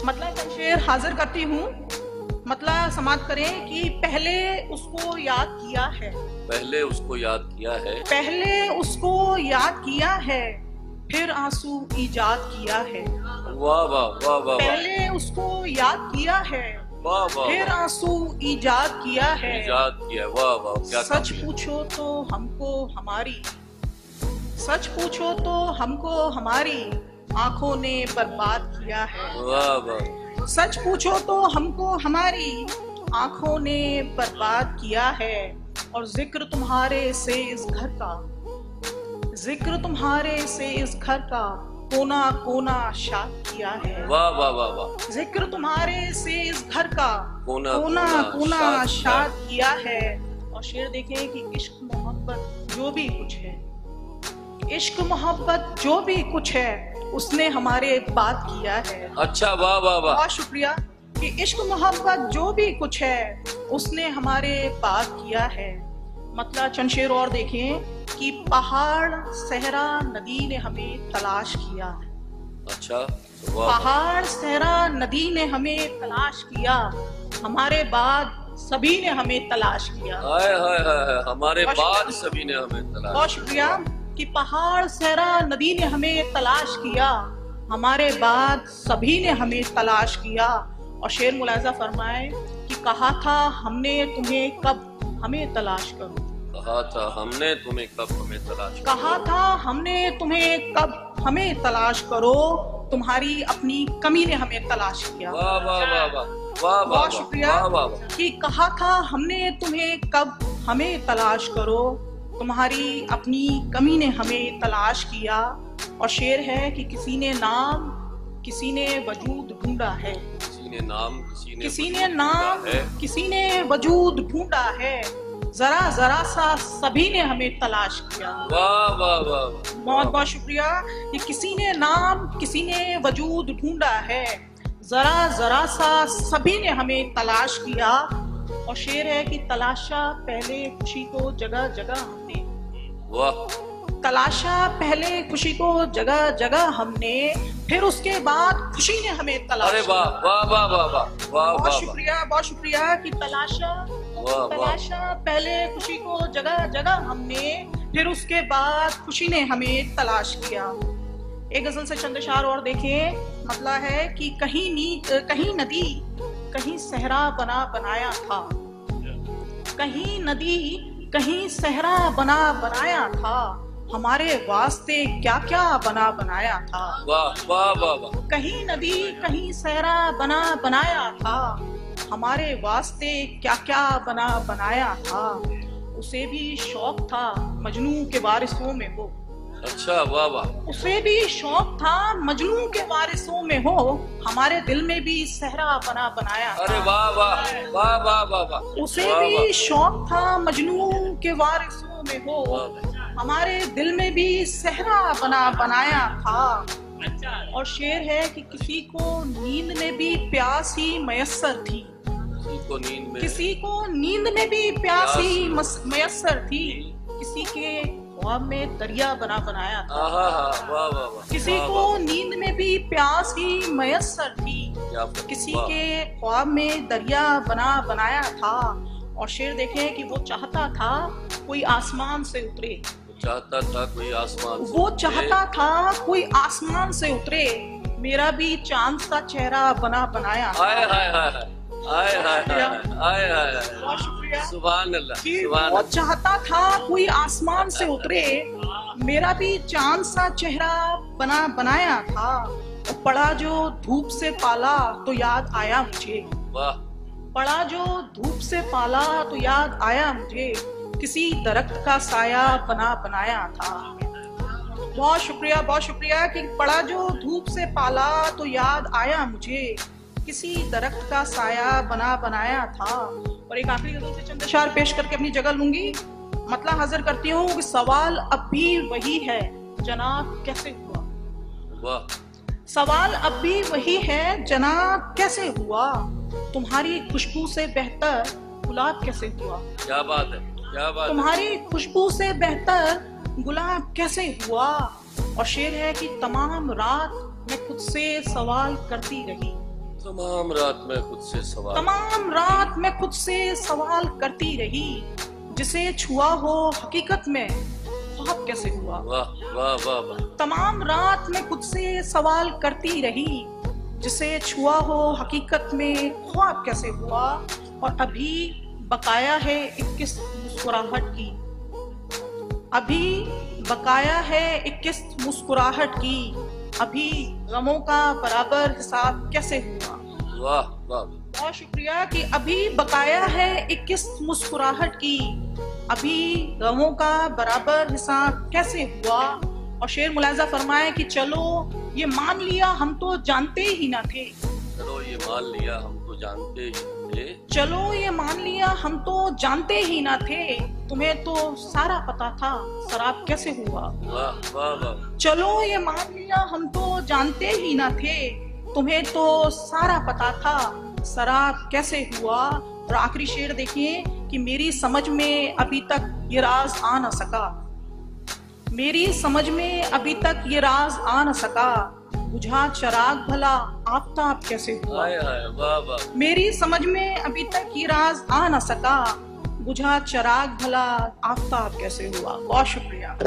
मतलब शेर हाजिर करती हूँ। मतलब समाप्त करें कि पहले उसको याद किया है, पहले उसको याद किया है, पहले उसको याद किया है, फिर आंसू ईजाद किया है। वाह वाह वाह वाह, पहले उसको याद किया है, वाह वाह, फिर आंसू ईजाद किया है। इजाद किया, वाह वाह, क्या सच काफिया। पूछो तो हमको हमारी, सच पूछो तो हमको हमारी आंखों ने बर्बाद किया है। वाह वाह, सच पूछो तो हमको हमारी आंखों ने बर्बाद किया है। और जिक्र तुम्हारे से इस घर का, जिक्र तुम्हारे से इस घर का कोना कोना शाद किया है। वाह वाह वाह वाह, जिक्र तुम्हारे से इस घर का कोना कोना कोना शाद शाद किया है। और शेर देखें कि इश्क मोहब्बत जो भी कुछ है, इश्क मोहब्बत जो भी कुछ है उसने हमारे बात किया है। अच्छा, वाह वाह वाह, बहुत शुक्रिया कि इश्क मोहब्बत जो भी कुछ है उसने हमारे बात किया है। मतलब चंद शेर और देखें कि पहाड़ सहरा नदी ने हमें तलाश किया। अच्छा, वाह वाह, पहाड़ सहरा नदी ने हमें तलाश किया, हमारे बाद सभी ने हमें तलाश किया। हाय हाय हाय हाय, हमारे बहुत बाद शुक्रिया। सभी ने हमें तलाश बहुत शुक्रिया कि पहाड़ सहरा नदी ने हमें तलाश किया, हमारे बाद सभी ने हमें तलाश किया। और शेर मुलाजा फरमाए कि कहा था हमने तुम्हें कब हमें तलाश करो, कहा था हमने तुम्हें कब हमें तलाश करो। कहा था हमने तुम्हें कब हमें तलाश करो, तुम्हारी अपनी कमी ने हमें तलाश किया। वाह वाह वाह वाह, वाह वाह बहुत वाह, शुक्रिया वाह वाह वाह, कि कहा था हमने तुम्हें कब हमें तलाश करो, तुम्हारी अपनी कमी ने हमें तलाश किया। और शेर है कि किसी ने नाम किसी ने वजूद ढूंढा है, किसी ने नाम किसी ने नाम है, किसी ने वजूद ढूंढा है, जरा जरा सा सभी ने हमें तलाश किया। वाह वाह वाह वाह, बहुत बहुत शुक्रिया कि किसी ने नाम किसी ने वजूद ढूंढा है, जरा जरा सा सभी ने हमें तलाश किया। और शेर है कि तलाशा पहले खुशी को जगह जगह हमने, वाह, तलाशा पहले खुशी को जगह जगह हमने, फिर उसके बाद खुशी ने हमें तलाश अरे किया। वाह वाह वाह वाह वाह, वाह बहुत वाह वाह, शुक्रिया, बहुत शुक्रिया कि तलाशा वाह। तलाशा पहले खुशी को जगह जगह हमने, फिर उसके बाद खुशी ने हमें तलाश किया। एक गजल से चंद अशार और देखें। मतलब है कि कहीं नदी कहीं सहरा बना बनाया था, कहीं नदी कहीं सहरा बना बनाया था, हमारे वास्ते क्या क्या बना बनाया था। वाह वाह वाह वाह, कहीं नदी कहीं सहरा बना बनाया था, हमारे वास्ते क्या क्या बना बनाया था। उसे भी शौक था मजनू के वारिसों में हो, अच्छा, वाह वाह, उसे भी शौक था मजनू के वारिसों में हो, हमारे दिल में भी सहरा बना बनाया था। अरे वाह वाह वाह वाह वाह वाह, उसे वाह भी वाह, शौक था मजनू के वारिसों में हो, हमारे दिल में भी सहरा बना बनाया था। और शेर है कि किसी को नींद में भी प्यास ही मयस्सर थी, किसी को नींद में, किसी को नींद में भी प्यास ही मयस्सर थी, किसी के ख्वाब में दरिया बना बनाया था। आहा हा, वाह वाह वाह, किसी वाह, को वाह, नींद में भी प्यास ही मयस्सर थी, क्या बात, किसी वाह, के ख्वाब में दरिया बना बनाया था। और शेर देखें कि वो चाहता था कोई आसमान से उतरे, वो चाहता था कोई आसमान से वो उतरे, चाहता था कोई आसमान से उतरे, मेरा भी चांद सा चेहरा बना बनाया था। हाय हाय हाय हाय, हाय हाय हाय हाय हाय हाय, बहुत शुक्रिया सुभान अल्लाह, कि सुभान वो अल्लाह, चाहता था कोई आसमान से उतरे, मेरा भी चांद सा चेहरा बना बनाया था। और पड़ा जो धूप से पाला तो याद आया मुझे, वाह, पड़ा जो धूप से पाला तो याद आया मुझे, किसी दरख्त का साया बना बनाया था। बहुत शुक्रिया कि पड़ा जो धूप से पाला तो याद आया मुझे, किसी दरख्त का साया बना बनाया था। और एक आखिरी गजल से चंद अशार पेश करके अपनी जगह लूंगी। मतलब हाजिर करती हूँ कि सवाल अब भी वही है, जनाब कैसे हुआ। वाह, सवाल अब भी वही है, जनाब कैसे हुआ, तुम्हारी खुशबू से बेहतर गुलाब कैसे हुआ। क्या बात है, क्या बात है, तुम्हारी खुशबू से बेहतर गुलाब कैसे हुआ। और शेर है कि तमाम रात मैं खुद से सवाल करती रही, तमाम रात में खुद से सवाल तमाम रात मैं खुद से सवाल करती रही, जिसे छुआ हो हकीकत में ख्वाब कैसे हुआ। वाह वाह वाह वाह। तमाम रात मैं खुद से सवाल करती रही, जिसे छुआ हो हकीकत में ख्वाब कैसे हुआ। और अभी बकाया है 21 मुस्कुराहट की, अभी बकाया है 21 मुस्कुराहट की, अभी गमों का बराबर हिसाब कैसे हुआ। वाह वाह। बहुत शुक्रिया कि अभी बकाया है 21 मुस्कुराहट की, अभी गमों का बराबर हिसाब कैसे हुआ। और शेर मुलाजा फरमाए कि चलो ये मान लिया हम तो जानते ही ना थे, चलो ये मान लिया हम तो जानते ही थे, चलो ये मान लिया हम तो जानते ही ना थे, तुम्हें तो सारा पता था शराब कैसे हुआ। वाह वाह वाह। चलो ये मान लिया हम तो जानते ही ना थे, तुम्हें तो सारा पता था शराब कैसे हुआ। और आखिरी शेर देखिए कि मेरी समझ में अभी तक ये राज आ न सका, मेरी समझ में अभी तक ये राज आ न सका, बुझा चिराग भला आफताब कैसे हुआ। हाय हाय वाह वाह। मेरी समझ में अभी तक ये राज आ न सका, बुझा चिराग भला आफताब कैसे हुआ। बहुत शुक्रिया।